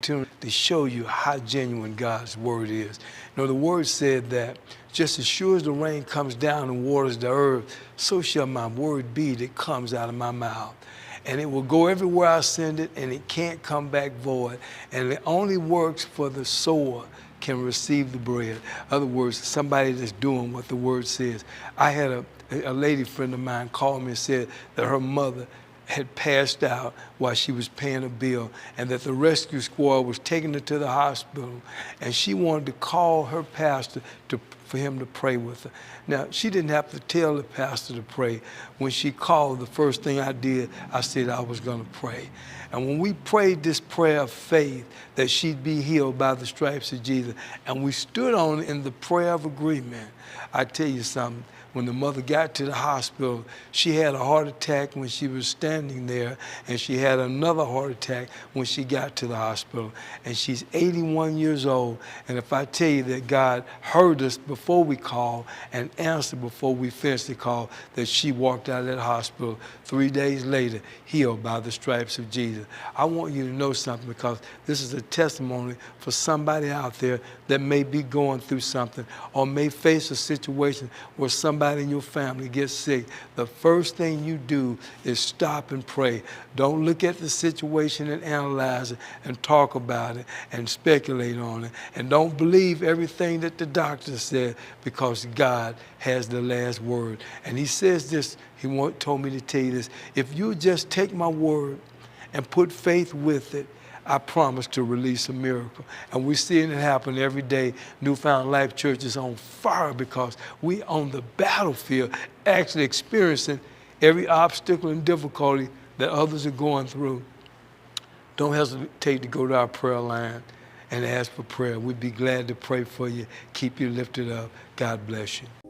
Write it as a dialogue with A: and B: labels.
A: To show you how genuine God's word is. You know, the word said that just as sure as the rain comes down and waters the earth, so shall my word be that comes out of my mouth. And it will go everywhere I send it, and it can't come back void. And it only works for the sower can receive the bread. In other words, somebody that's doing what the word says. I had a lady friend of mine call me and said that her mother had passed out while she was paying a bill, and that the rescue squad was taking her to the hospital, and she wanted to call her pastor for him to pray with her. Now, she didn't have to tell the pastor to pray. When she called, the first thing I did, I said I was going to pray. And when we prayed this prayer of faith that she'd be healed by the stripes of Jesus, and we stood on it in the prayer of agreement, I tell you something, when the mother got to the hospital, she had a heart attack when she was standing there, and she had another heart attack when she got to the hospital. And she's 81 years old. And if I tell you that God heard us before we called and answered before we finished the call, that she walked out of that hospital 3 days later, healed by the stripes of Jesus. I want you to know something, because this is a testimony for somebody out there that may be going through something or may face a situation where somebody in your family gets sick. The first thing you do is stop and pray. Don't look at the situation and analyze it and talk about it and speculate on it. And don't believe everything that the doctor said, because God has the last word. And he says this, he told me to tell you this: if you just take my word and put faith with it, I promise to release a miracle. And we're seeing it happen every day. New Found Life Church is on fire because we on the battlefield, actually experiencing every obstacle and difficulty that others are going through. Don't hesitate to go to our prayer line and ask for prayer. We'd be glad to pray for you, keep you lifted up. God bless you.